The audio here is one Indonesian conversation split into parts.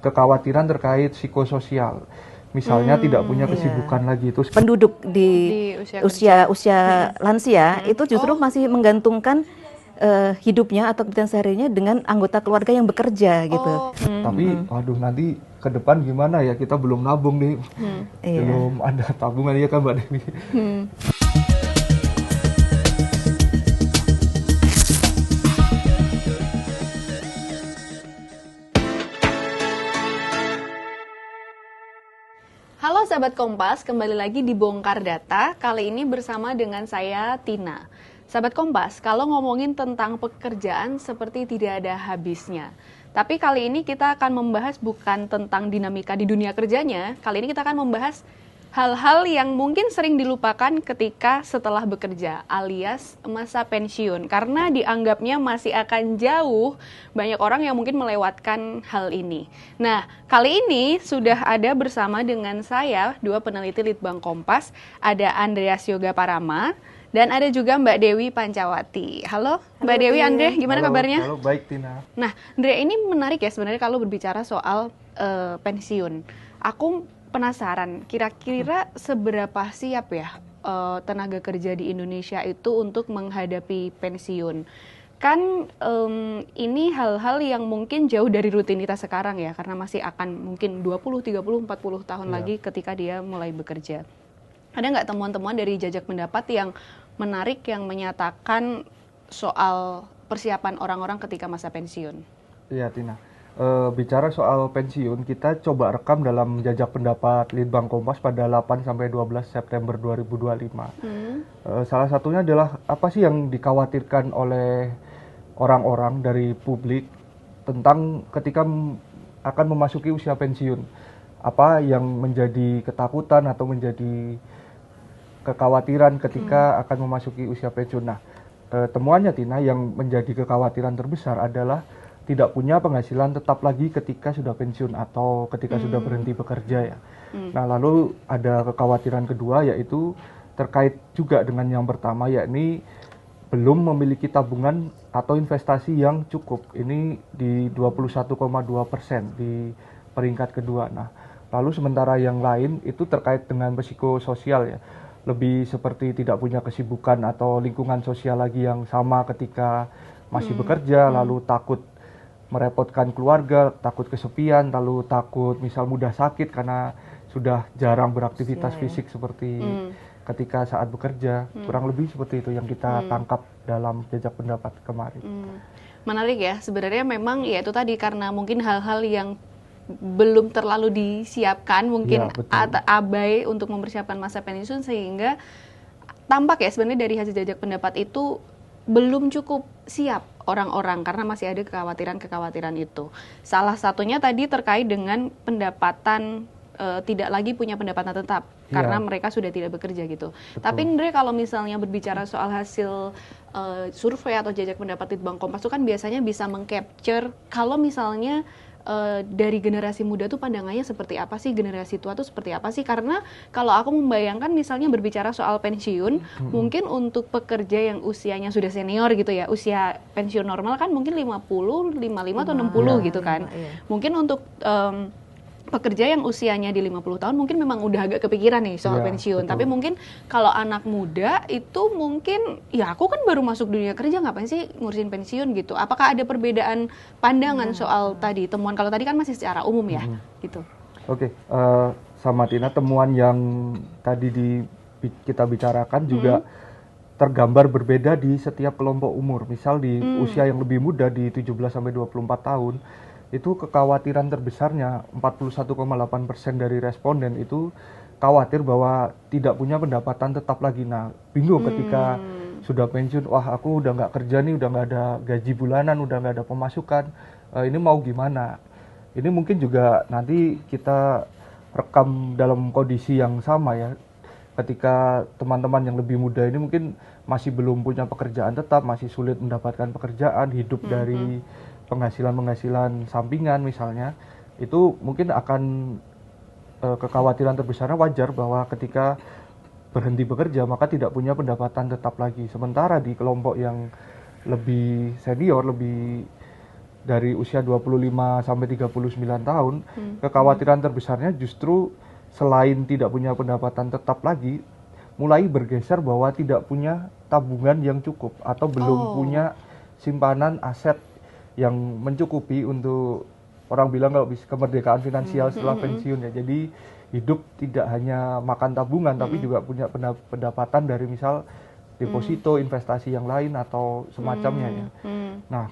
kekhawatiran terkait psikososial. Misalnya tidak punya kesibukan lagi itu. Penduduk di usia lansia itu justru masih menggantungkan hidupnya atau kegiatan seharinya dengan anggota keluarga yang bekerja gitu. Tapi waduh, nanti ke depan gimana ya, kita belum nabung nih. Belum ada tabungan ya kan Mbak Dewi. Halo sahabat Kompas, kembali lagi di Bongkar Data, kali ini bersama dengan saya Tina. Sahabat Kompas, kalau ngomongin tentang pekerjaan seperti tidak ada habisnya. Tapi kali ini kita akan membahas bukan tentang dinamika di dunia kerjanya, kali ini kita akan membahas hal-hal yang mungkin sering dilupakan ketika setelah bekerja, alias masa pensiun. Karena dianggapnya masih akan jauh, banyak orang yang mungkin melewatkan hal ini. Nah, kali ini sudah ada bersama dengan saya, dua peneliti Litbang Kompas, ada Andreas Yoga Parama, dan ada juga Mbak Dewi Pancawati. Halo Mbak Dewi, Andre, gimana kabarnya? Halo, baik Tina. Nah, Andre, ini menarik ya sebenarnya kalau berbicara soal pensiun. Aku penasaran, kira-kira seberapa siap ya tenaga kerja di Indonesia itu untuk menghadapi pensiun? Kan ini hal-hal yang mungkin jauh dari rutinitas sekarang ya, karena masih akan mungkin 20, 30, 40 tahun lagi ketika dia mulai bekerja. Ada nggak temuan-temuan dari jajak pendapat yang menarik yang menyatakan soal persiapan orang-orang ketika masa pensiun? Iya Tina. Bicara soal pensiun, kita coba rekam dalam jajak pendapat Litbang Kompas pada 8-12 September 2025. Salah satunya adalah apa sih yang dikhawatirkan oleh orang-orang dari publik tentang ketika akan memasuki usia pensiun. Apa yang menjadi ketakutan atau menjadi kekhawatiran ketika akan memasuki usia pensiun. Nah, temuannya Tina, yang menjadi kekhawatiran terbesar adalah tidak punya penghasilan tetap lagi ketika sudah pensiun atau ketika sudah berhenti bekerja ya. Nah, lalu ada kekhawatiran kedua, yaitu terkait juga dengan yang pertama, yakni belum memiliki tabungan atau investasi yang cukup. Ini di 21,2% di peringkat kedua. Nah, lalu sementara yang lain itu terkait dengan psikososial ya. Lebih seperti tidak punya kesibukan atau lingkungan sosial lagi yang sama ketika masih bekerja, lalu takut merepotkan keluarga, takut kesepian, lalu takut misal mudah sakit karena sudah jarang beraktivitas fisik seperti ketika saat bekerja. Kurang lebih seperti itu yang kita tangkap dalam jajak pendapat kemarin. Menarik ya, sebenarnya memang ya itu tadi karena mungkin hal-hal yang belum terlalu disiapkan, mungkin abai untuk mempersiapkan masa pensiun, sehingga tampak ya sebenarnya dari hasil jajak pendapat itu belum cukup siap orang-orang karena masih ada kekhawatiran-kekhawatiran itu. Salah satunya tadi terkait dengan pendapatan, tidak lagi punya pendapatan tetap karena mereka sudah tidak bekerja gitu. Betul. Tapi Andre, kalau misalnya berbicara soal hasil survei atau jajak pendapat Litbang Kompas itu kan biasanya bisa mengcapture kalau misalnya dari generasi muda tuh pandangannya seperti apa sih, generasi tua tuh seperti apa sih. Karena kalau aku membayangkan misalnya berbicara soal pensiun, mungkin untuk pekerja yang usianya sudah senior gitu ya, usia pensiun normal kan mungkin 50, 55 atau 60 gitu kan. Mungkin untuk pekerja yang usianya di 50 tahun mungkin memang udah agak kepikiran nih soal pensiun. Betul. Tapi mungkin kalau anak muda itu mungkin, ya aku kan baru masuk dunia kerja, ngapain sih ngurusin pensiun gitu. Apakah ada perbedaan pandangan soal tadi temuan? Kalau tadi kan masih secara umum ya gitu. Oke, sama Tina, temuan yang tadi kita bicarakan juga tergambar berbeda di setiap kelompok umur. Misal di usia yang lebih muda di 17-24 tahun, itu kekhawatiran terbesarnya 41,8% dari responden itu khawatir bahwa tidak punya pendapatan tetap lagi. Nah, bingung ketika sudah pensiun, wah aku udah nggak kerja nih, udah nggak ada gaji bulanan, udah nggak ada pemasukan, ini mau gimana? Ini mungkin juga nanti kita rekam dalam kondisi yang sama ya, ketika teman-teman yang lebih muda ini mungkin masih belum punya pekerjaan tetap, masih sulit mendapatkan pekerjaan, hidup dari penghasilan sampingan misalnya, itu mungkin akan kekhawatiran terbesarnya wajar bahwa ketika berhenti bekerja maka tidak punya pendapatan tetap lagi. Sementara di kelompok yang lebih senior, lebih dari usia 25 sampai 39 tahun, kekhawatiran terbesarnya justru selain tidak punya pendapatan tetap lagi, mulai bergeser bahwa tidak punya tabungan yang cukup atau belum punya simpanan aset yang mencukupi untuk, orang bilang kalau bisa kemerdekaan finansial setelah pensiun ya. Jadi hidup tidak hanya makan tabungan tapi juga punya pendapatan dari misal deposito, investasi yang lain atau semacamnya ya. Nah,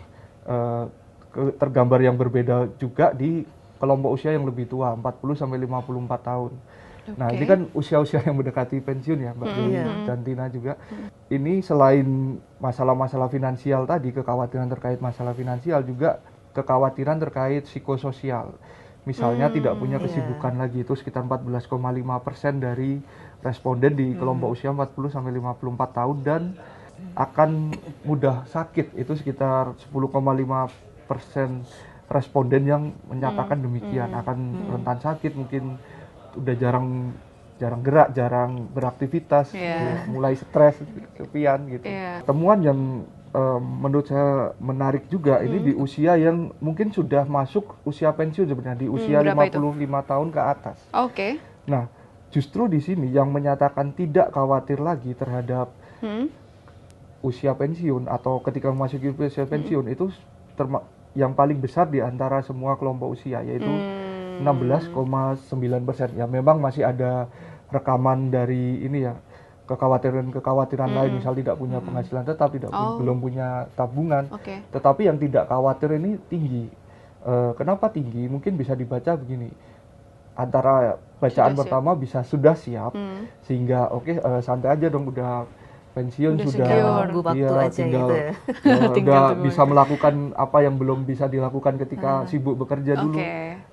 tergambar yang berbeda juga di kelompok usia yang lebih tua, 40 sampai 54 tahun. Nah, ini kan usia-usia yang mendekati pensiun ya, Mbak Dewi dan Tina juga. Ini selain masalah-masalah finansial tadi, kekhawatiran terkait masalah finansial, juga kekhawatiran terkait psikososial. Misalnya tidak punya kesibukan lagi, itu sekitar 14,5% dari responden di kelompok usia 40 sampai 54 tahun, dan akan mudah sakit, itu sekitar 10,5% responden yang menyatakan demikian, akan rentan sakit, mungkin udah jarang gerak, jarang beraktivitas, mulai stres, kesepian gitu. Temuan yang menurut saya menarik juga ini di usia yang mungkin sudah masuk usia pensiun sebenarnya, di usia 55 tahun ke atas. Nah, justru di sini yang menyatakan tidak khawatir lagi terhadap usia pensiun atau ketika memasuki usia pensiun itu yang paling besar di antara semua kelompok usia, yaitu 16,9%. Ya memang masih ada rekaman dari ini ya, kekhawatiran lain, misal tidak punya penghasilan tetap, belum punya tabungan. Tetapi yang tidak khawatir ini tinggi. Kenapa tinggi? Mungkin bisa dibaca begini. Antara bacaan pertama bisa sudah siap, sehingga santai aja dong, udah pensiun, sudah tinggal udah bisa melakukan apa yang belum bisa dilakukan ketika sibuk bekerja dulu.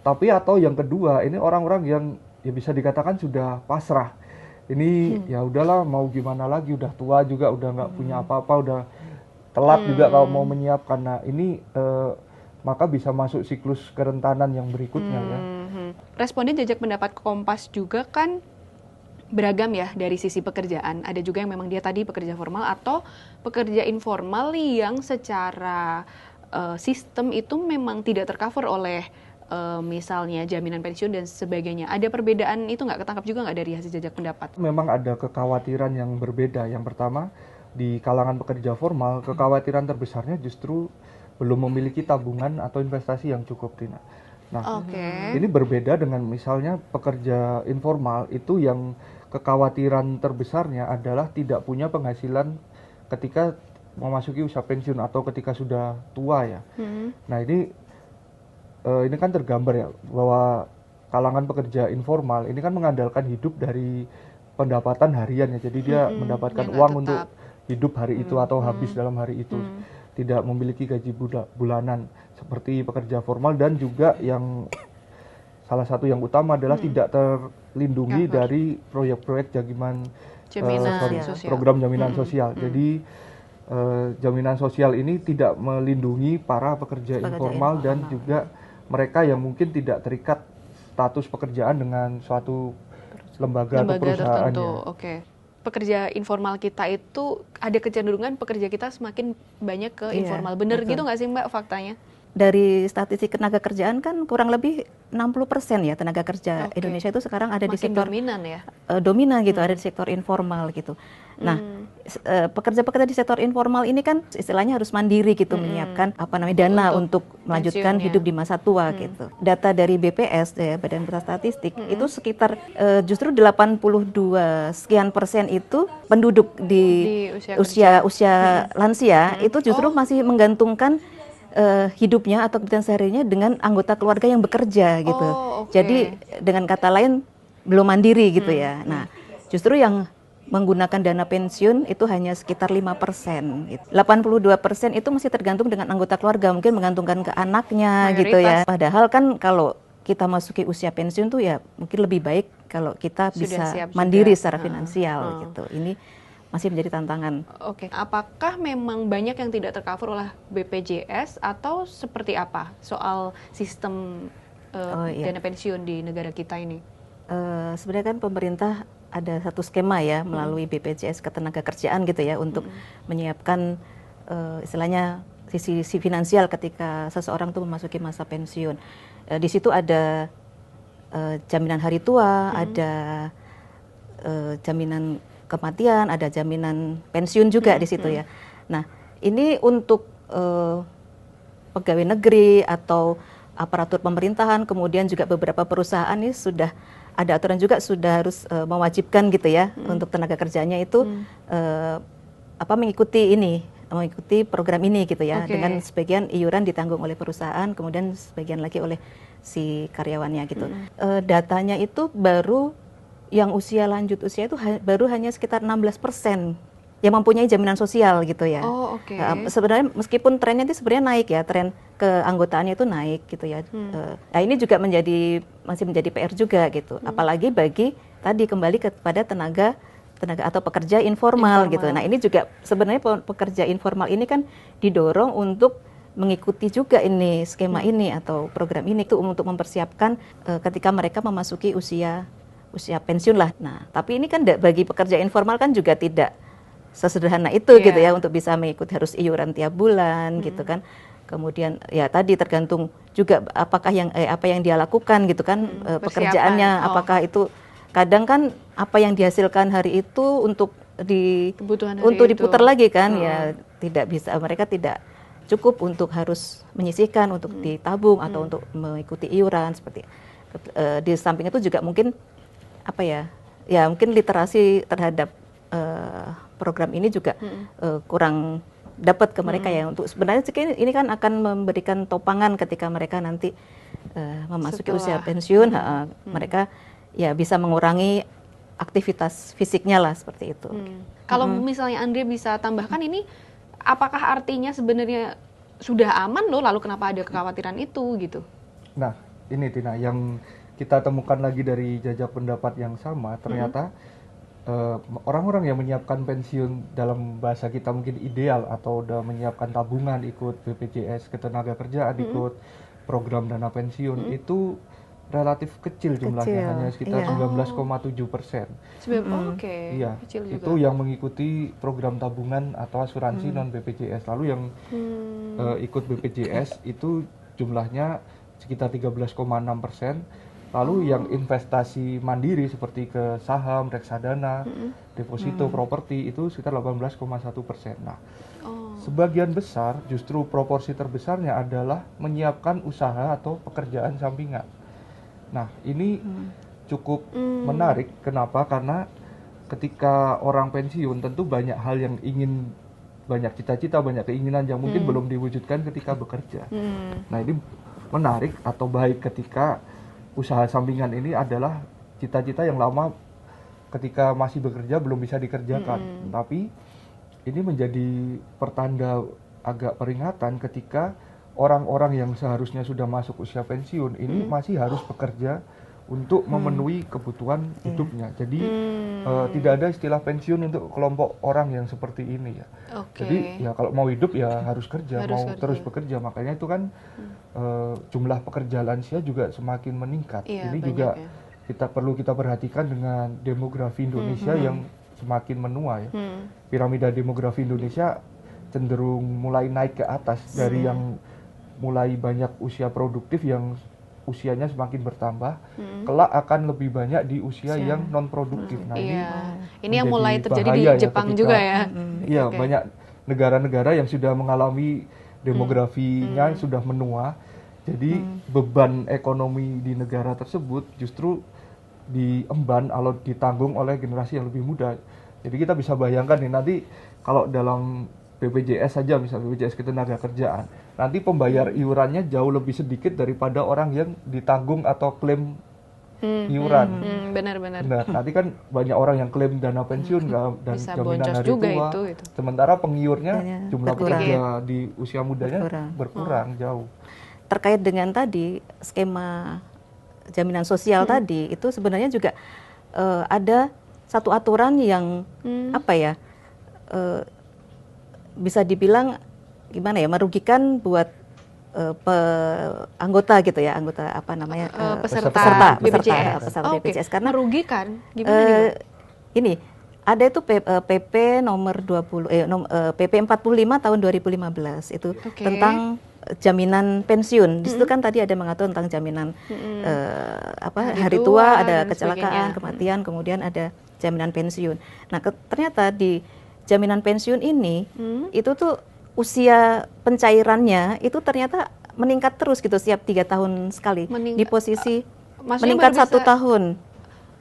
Tapi atau yang kedua, ini orang-orang yang ya bisa dikatakan sudah pasrah. Ini ya udahlah, mau gimana lagi, udah tua juga, udah nggak punya apa-apa, udah telat juga kalau mau menyiapkan. Nah ini maka bisa masuk siklus kerentanan yang berikutnya ya. Responden jajak pendapat Kompas juga kan beragam ya dari sisi pekerjaan. Ada juga yang memang dia tadi pekerja formal atau pekerja informal yang secara sistem itu memang tidak tercover oleh misalnya jaminan pensiun dan sebagainya. Ada perbedaan itu nggak, ketangkap juga nggak dari hasil jajak pendapat? Memang ada kekhawatiran yang berbeda. Yang pertama, di kalangan pekerja formal, kekhawatiran terbesarnya justru belum memiliki tabungan atau investasi yang cukup, Tina. Nah, ini berbeda dengan misalnya pekerja informal itu yang kekhawatiran terbesarnya adalah tidak punya penghasilan ketika memasuki usia pensiun atau ketika sudah tua ya. Nah ini kan tergambar ya bahwa kalangan pekerja informal ini kan mengandalkan hidup dari pendapatan harian ya. Jadi dia mendapatkan uang untuk hidup hari itu atau habis dalam hari itu. Tidak memiliki gaji bulanan seperti pekerja formal, dan juga yang salah satu yang utama adalah tidak terlindungi dari proyek-proyek program jaminan sosial. Jadi jaminan sosial ini tidak melindungi para pekerja informal dan juga mereka yang mungkin tidak terikat status pekerjaan dengan suatu lembaga atau perusahaan. Pekerja informal kita itu ada kecenderungan pekerja kita semakin banyak ke informal. Bener gitu nggak sih Mbak faktanya? Dari statistik tenaga kerjaan kan kurang lebih 60% ya tenaga kerja Indonesia itu sekarang ada di sektor dominan ya. Dominan gitu, ada di sektor informal gitu. Nah, pekerja-pekerja di sektor informal ini kan istilahnya harus mandiri gitu, menyiapkan dana untuk melanjutkan hidup di masa tua gitu. Data dari BPS ya, Badan Pusat Statistik, itu sekitar justru 82 sekian persen itu penduduk di usia lansia itu justru masih menggantungkan hidupnya atau kebutuhan seharinya dengan anggota keluarga yang bekerja gitu. Jadi dengan kata lain belum mandiri gitu ya. Nah, justru yang menggunakan dana pensiun itu hanya sekitar 5%. Gitu. 82% itu masih tergantung dengan anggota keluarga, mungkin menggantungkan ke anaknya gitu ya. Padahal kan kalau kita masuki usia pensiun tuh ya mungkin lebih baik kalau kita bisa mandiri secara finansial gitu. Ini masih menjadi tantangan. Apakah memang banyak yang tidak tercover oleh BPJS atau seperti apa soal sistem dana pensiun di negara kita ini? Sebenarnya kan pemerintah ada satu skema ya melalui BPJS Ketenagakerjaan gitu ya untuk menyiapkan istilahnya sisi finansial ketika seseorang tuh memasuki masa pensiun. Di situ ada jaminan hari tua, ada jaminan kematian, ada jaminan pensiun juga di situ ya. Nah, ini untuk pegawai negeri atau aparatur pemerintahan, kemudian juga beberapa perusahaan ini sudah ada aturan juga sudah harus mewajibkan gitu ya untuk tenaga kerjanya itu mengikuti program ini gitu ya, dengan sebagian iuran ditanggung oleh perusahaan, kemudian sebagian lagi oleh si karyawannya gitu. Datanya itu baru yang usia lanjut usia itu baru hanya sekitar 16% yang mempunyai jaminan sosial gitu ya. Sebenarnya meskipun trennya itu sebenarnya naik ya, tren keanggotaannya itu naik gitu ya. Nah ini juga masih menjadi PR juga gitu. Apalagi bagi tadi kembali kepada tenaga atau pekerja informal gitu. Nah ini juga sebenarnya pekerja informal ini kan didorong untuk mengikuti juga ini skema ini atau program ini itu untuk mempersiapkan ketika mereka memasuki usia pensiun lah. Nah tapi ini kan bagi pekerja informal kan juga tidak sesederhana itu gitu ya, untuk bisa mengikuti harus iuran tiap bulan gitu kan. Kemudian ya tadi tergantung juga apakah apa yang dia lakukan gitu kan, pekerjaannya apakah itu kadang kan apa yang dihasilkan hari itu untuk diputar lagi kan, ya tidak bisa, mereka tidak cukup untuk harus menyisihkan untuk ditabung atau untuk mengikuti iuran seperti di samping itu juga mungkin apa ya mungkin literasi terhadap program ini juga kurang dapat ke mereka ya, untuk sebenarnya ini kan akan memberikan topangan ketika mereka nanti memasuki usia pensiun, mereka ya bisa mengurangi aktivitas fisiknya lah seperti itu. Kalau misalnya Andre bisa tambahkan ini, apakah artinya sebenarnya sudah aman loh, lalu kenapa ada kekhawatiran itu gitu? Nah ini Tina yang kita temukan lagi dari jajak pendapat yang sama, ternyata orang-orang yang menyiapkan pensiun dalam bahasa kita mungkin ideal atau udah menyiapkan tabungan, ikut BPJS Ketenagakerjaan, ikut program dana pensiun itu relatif kecil jumlahnya, hanya sekitar 19,7%. Iya, kecil juga. Itu yang mengikuti program tabungan atau asuransi non BPJS. Lalu yang ikut BPJS itu jumlahnya sekitar 13,6%. Lalu yang investasi mandiri seperti ke saham, reksadana, deposito, properti itu sekitar 18,1%. Nah, sebagian besar justru proporsi terbesarnya adalah menyiapkan usaha atau pekerjaan sampingan. Nah, ini cukup menarik. Kenapa? Karena ketika orang pensiun tentu banyak hal yang ingin, banyak cita-cita, banyak keinginan yang mungkin belum diwujudkan ketika bekerja. Nah, ini menarik atau baik ketika usaha sampingan ini adalah cita-cita yang lama ketika masih bekerja belum bisa dikerjakan. Tapi ini menjadi pertanda agak peringatan ketika orang-orang yang seharusnya sudah masuk usia pensiun ini masih harus bekerja untuk memenuhi kebutuhan hidupnya. Jadi tidak ada istilah pensiun untuk kelompok orang yang seperti ini ya. Jadi ya kalau mau hidup ya harus kerja, terus bekerja. Makanya itu kan jumlah pekerja lansia juga semakin meningkat. Ini juga perlu kita perhatikan dengan demografi Indonesia yang semakin menua ya. Piramida demografi Indonesia cenderung mulai naik ke atas dari yang mulai banyak usia produktif yang usianya semakin bertambah, kelak akan lebih banyak di usia yang non produktif. Nah, ini yang mulai terjadi di Jepang juga ya. Iya, banyak negara-negara yang sudah mengalami demografinya sudah menua. Jadi beban ekonomi di negara tersebut justru diemban atau ditanggung oleh generasi yang lebih muda. Jadi kita bisa bayangkan nih nanti kalau dalam BPJS saja, misalnya BPJS Ketenagakerjaan, nanti pembayar iurannya jauh lebih sedikit daripada orang yang ditanggung atau klaim iuran. Benar-benar. Nah, nanti kan banyak orang yang klaim dana pensiun dan bisa jaminan hari juga tua. Itu. Sementara pengiurnya jumlah pekerja di usia mudanya berkurang jauh. Terkait dengan tadi skema jaminan sosial tadi itu sebenarnya juga ada satu aturan yang bisa dibilang gimana ya, merugikan buat anggota gitu ya, peserta BPJS. Karena merugikan gimana? Ini Ada itu PP nomor 20 PP 45 tahun 2015 itu tentang jaminan pensiun. Di situ kan tadi ada mengatur tentang jaminan hari tua, ada kecelakaan, kematian, kemudian ada jaminan pensiun. Nah, ternyata di jaminan pensiun ini itu tuh usia pencairannya itu ternyata meningkat terus gitu setiap 3 tahun sekali. Di posisi meningkat 1 tahun.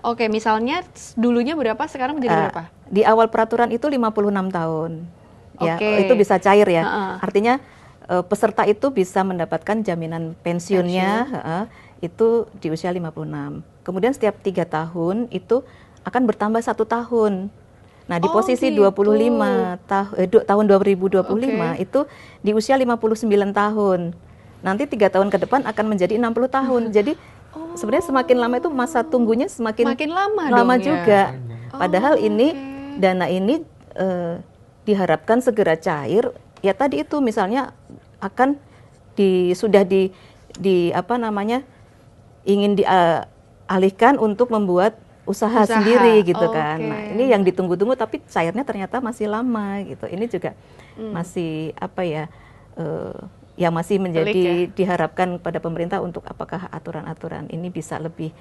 Oke, misalnya dulunya berapa, sekarang menjadi berapa? Di awal peraturan itu 56 tahun. Ya, itu bisa cair ya. Artinya peserta itu bisa mendapatkan jaminan pensiunnya itu di usia 56. Kemudian setiap 3 tahun itu akan bertambah 1 tahun. Nah, di posisi 25 tahun 2025 itu di usia 59 tahun. Nanti 3 tahun ke depan akan menjadi 60 tahun. Jadi sebenarnya semakin lama itu masa tunggunya semakin lama juga. Padahal ini dana ini diharapkan segera cair. Ya tadi itu misalnya akan ingin dialihkan untuk membuat usaha sendiri gitu kan. Nah, ini yang ditunggu-tunggu tapi cairnya ternyata masih lama gitu. Ini juga masih masih menjadi diharapkan pada pemerintah untuk apakah aturan-aturan ini bisa lebih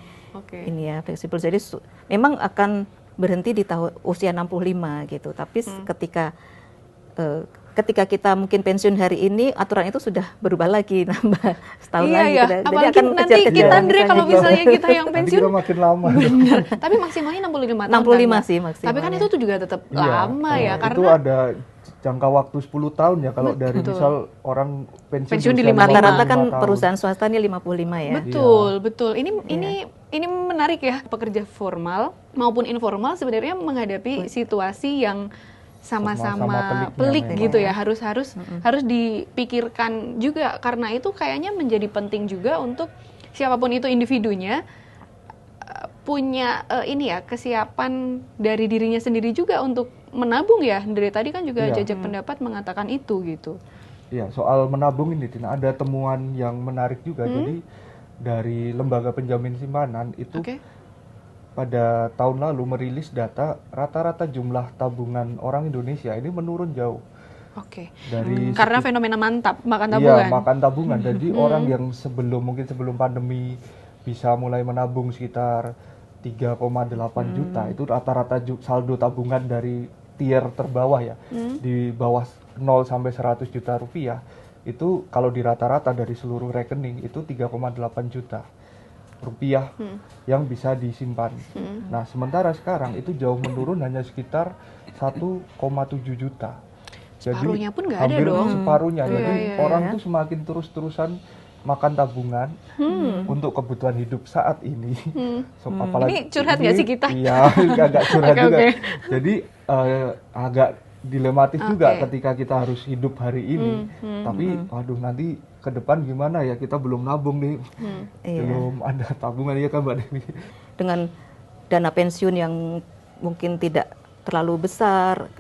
fleksibel. Jadi memang akan berhenti di usia 65 gitu. Tapi ketika kita mungkin pensiun hari ini, aturan itu sudah berubah lagi, nambah setahun lagi. Jadi apalagi akan nanti kita, Andre, kalau misalnya kita yang pensiun kita makin lama. Tapi maksimalnya 65 tahun. 65 sih maksimalnya. Tapi kan itu tuh juga tetap lama ya, karena itu ada jangka waktu 10 tahun ya kalau dari misal orang pensiun di 55. Rata-rata kan perusahaan swasta ini 55 ya. Betul. Ini menarik ya, pekerja formal maupun informal sebenarnya menghadapi situasi yang sama-sama pelik gitu ya, harus dipikirkan juga, karena itu kayaknya menjadi penting juga untuk siapapun itu individunya punya kesiapan dari dirinya sendiri juga untuk menabung ya. Dari tadi kan juga jajak pendapat mengatakan itu gitu. Iya, soal menabung ini Tina, ada temuan yang menarik juga. Jadi dari lembaga penjamin simpanan itu pada tahun lalu merilis data rata-rata jumlah tabungan orang Indonesia ini menurun jauh. Karena fenomena makan tabungan. Iya, makan tabungan. Jadi orang yang sebelum pandemi bisa mulai menabung sekitar 3,8 juta, itu rata-rata saldo tabungan dari tier terbawah ya, di bawah 0 sampai 100 juta rupiah. Itu kalau di rata-rata dari seluruh rekening itu 3,8 juta rupiah yang bisa disimpan. Nah, sementara sekarang itu jauh menurun hanya sekitar 1,7 juta. Separuhnya pun nggak ada hampir dong. Separuhnya. Jadi orang tuh semakin terus-terusan makan tabungan untuk kebutuhan hidup saat ini. Apalagi ini curhat nggak sih kita? Iya, agak curhat juga. Jadi agak dilematis juga ketika kita harus hidup hari ini. Tapi waduh, nanti ke depan gimana ya, kita belum nabung nih, belum ada tabungan ya kan Mbak Dewi. Dengan dana pensiun yang mungkin tidak terlalu besar,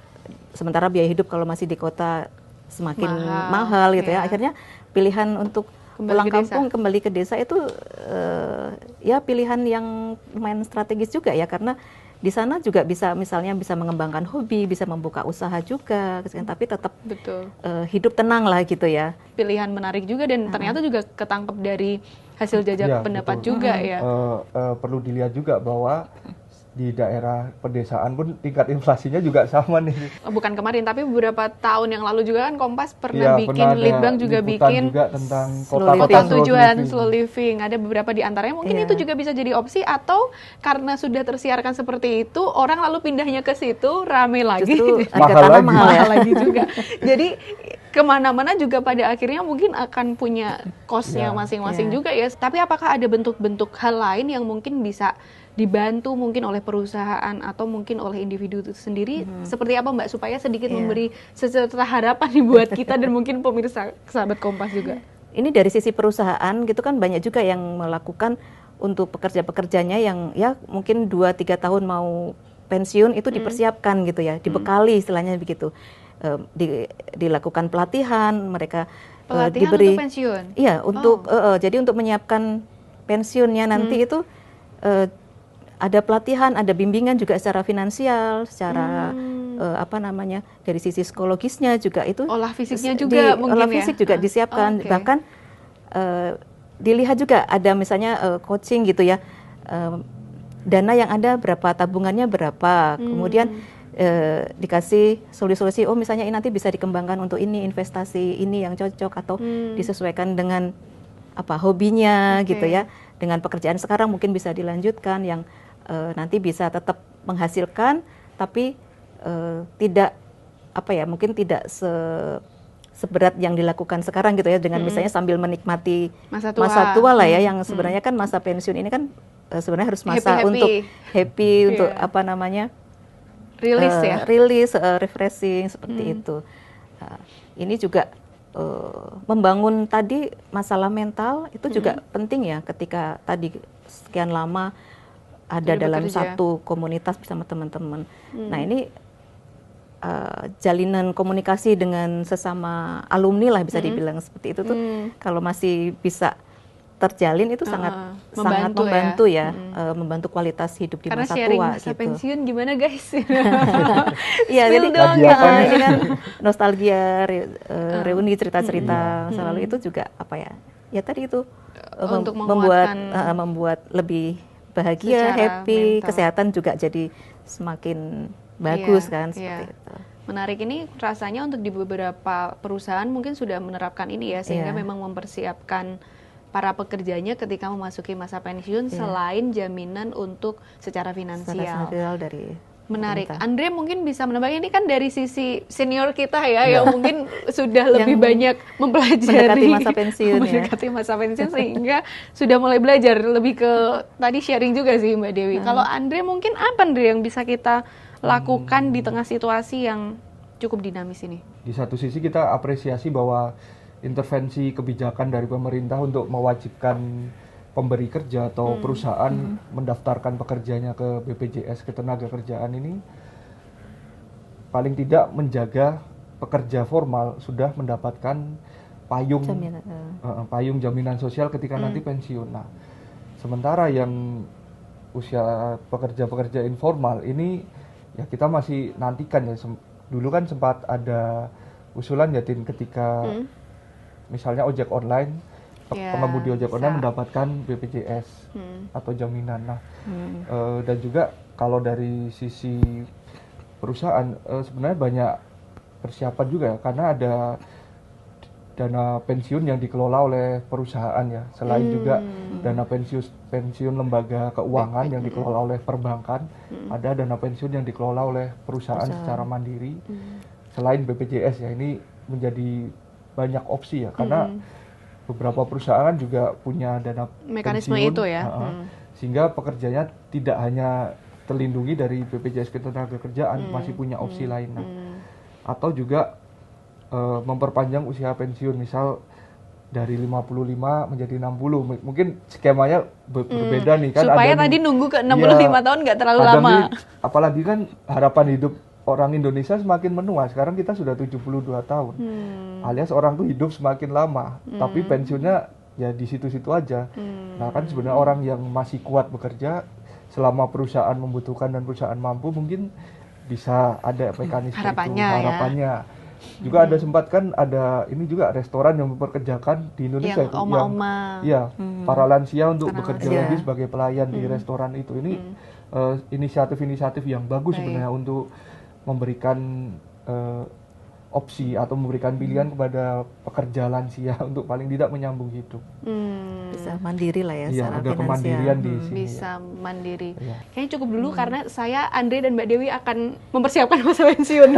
sementara biaya hidup kalau masih di kota semakin mahal gitu ya. Akhirnya pilihan untuk pulang kampung kembali ke desa itu pilihan yang lumayan strategis juga ya, karena di sana juga bisa mengembangkan hobi, bisa membuka usaha juga, tapi tetap hidup tenang lah gitu ya. Pilihan menarik juga dan ternyata juga ketangkep dari hasil jajak pendapat juga ya. Perlu dilihat juga bahwa di daerah pedesaan pun tingkat inflasinya juga sama nih. Bukan kemarin, tapi beberapa tahun yang lalu juga kan Kompas pernah bikin, Litbang juga bikin juga tentang kota tujuan slow living. Ada beberapa di antaranya mungkin itu juga bisa jadi opsi, atau karena sudah tersiarkan seperti itu, orang lalu pindahnya ke situ, rame lagi. Justru mahal lagi juga. Jadi kemana-mana juga pada akhirnya mungkin akan punya cost-nya masing-masing juga ya. Tapi apakah ada bentuk-bentuk hal lain yang mungkin bisa dibantu mungkin oleh perusahaan atau mungkin oleh individu itu sendiri, seperti apa Mbak, supaya sedikit memberi sesuatu harapan buat kita dan mungkin pemirsa sahabat Kompas juga? Ini dari sisi perusahaan gitu kan banyak juga yang melakukan untuk pekerja-pekerjanya yang ya mungkin 2-3 tahun mau pensiun itu dipersiapkan gitu ya, dibekali istilahnya begitu. Dilakukan pelatihan, mereka diberi untuk pensiun. Iya, untuk jadi untuk menyiapkan pensiunnya nanti itu ada pelatihan, ada bimbingan juga secara finansial, secara dari sisi psikologisnya juga itu. Olah fisiknya juga mungkin olah fisik juga disiapkan. Bahkan dilihat juga ada misalnya coaching gitu ya. Dana yang ada berapa, tabungannya berapa, kemudian dikasih solusi-solusi, misalnya ini nanti bisa dikembangkan untuk ini, investasi ini yang cocok, atau disesuaikan dengan hobinya gitu ya, dengan pekerjaan sekarang mungkin bisa dilanjutkan yang nanti bisa tetap menghasilkan tapi tidak mungkin tidak seberat yang dilakukan sekarang gitu ya, dengan misalnya sambil menikmati masa tua lah ya, yang sebenarnya kan masa pensiun ini kan sebenarnya harus masa untuk happy untuk rilis, refreshing seperti itu. Ini juga membangun tadi masalah mental itu juga penting ya, ketika tadi sekian lama ada dalam satu komunitas bersama teman-teman. Nah ini jalinan komunikasi dengan sesama alumni lah bisa dibilang seperti itu tuh kalau masih bisa terjalin itu sangat membantu ya, membantu kualitas hidup di masa tua. Karena sharing masa pensiun gimana guys? Iya, jadi ini kan nostalgia, reuni cerita-cerita masa lalu itu juga ya tadi itu untuk membuat lebih bahagia, happy, mental. Kesehatan juga jadi semakin bagus kan seperti itu. Menarik, ini rasanya untuk di beberapa perusahaan mungkin sudah menerapkan ini ya, sehingga memang mempersiapkan para pekerjanya ketika memasuki masa pensiun selain jaminan untuk secara finansial dari menarik. Andre mungkin bisa menambah, ini kan dari sisi senior kita ya yang mungkin sudah lebih banyak mempelajari mendekati masa pensiun sehingga sudah mulai belajar lebih ke tadi sharing juga sih Mbak Dewi. Kalau Andre mungkin apa Andre yang bisa kita lakukan di tengah situasi yang cukup dinamis ini? Di satu sisi kita apresiasi bahwa intervensi kebijakan dari pemerintah untuk mewajibkan pemberi kerja atau perusahaan mendaftarkan pekerjanya ke BPJS Ketenagakerjaan ini paling tidak menjaga pekerja formal sudah mendapatkan payung jaminan sosial ketika nanti pensiun. Nah, sementara yang usia pekerja-pekerja informal ini ya kita masih nantikan ya. Dulu kan sempat ada usulan ya Tin, ketika misalnya ojek online, pengemudi ojek online mendapatkan BPJS atau jaminan. Nah, dan juga kalau dari sisi perusahaan sebenarnya banyak persiapan juga ya, karena ada dana pensiun yang dikelola oleh perusahaan ya. Selain juga dana pensiun lembaga keuangan yang dikelola oleh perbankan, ada dana pensiun yang dikelola oleh perusahaan secara mandiri. Selain BPJS ya, ini menjadi banyak opsi ya, karena beberapa perusahaan juga punya dana mekanisme pensiun, itu ya. Sehingga pekerjanya tidak hanya terlindungi dari BPJS Ketenagakerjaan, masih punya opsi lain. Nah, atau juga memperpanjang usia pensiun, misal dari 55 menjadi 60. Mungkin skemanya berbeda nih kan. Supaya tadi nunggu ke 65 tahun nggak terlalu lama. Apalagi kan harapan hidup orang Indonesia semakin menua. Sekarang kita sudah 72 tahun. Alias orang tuh hidup semakin lama, tapi pensiunnya ya di situ-situ aja. Nah kan sebenarnya orang yang masih kuat bekerja, selama perusahaan membutuhkan dan perusahaan mampu, mungkin bisa ada mekanisme harapannya. Juga ada sempat kan ada ini juga restoran yang memperkerjakan di Indonesia yang oma-oma. Para lansia untuk bekerja lagi sebagai pelayan di restoran itu. Ini inisiatif-inisiatif yang bagus sebenarnya untuk memberikan opsi atau memberikan pilihan kepada pekerja lansia untuk paling tidak menyambung hidup. Bisa mandiri lah ya, secara ada finansial. Kemandirian di sini. Bisa mandiri. Kayaknya cukup dulu karena saya, Andre dan Mbak Dewi akan mempersiapkan masa pensiun.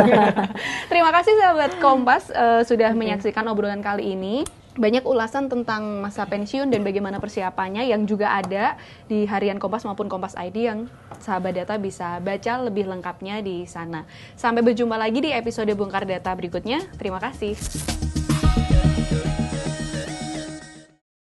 Terima kasih sahabat Kompas sudah menyaksikan obrolan kali ini. Banyak ulasan tentang masa pensiun dan bagaimana persiapannya yang juga ada di harian Kompas maupun Kompas ID yang sahabat data bisa baca lebih lengkapnya di sana. Sampai berjumpa lagi di episode Bongkar Data berikutnya. Terima kasih.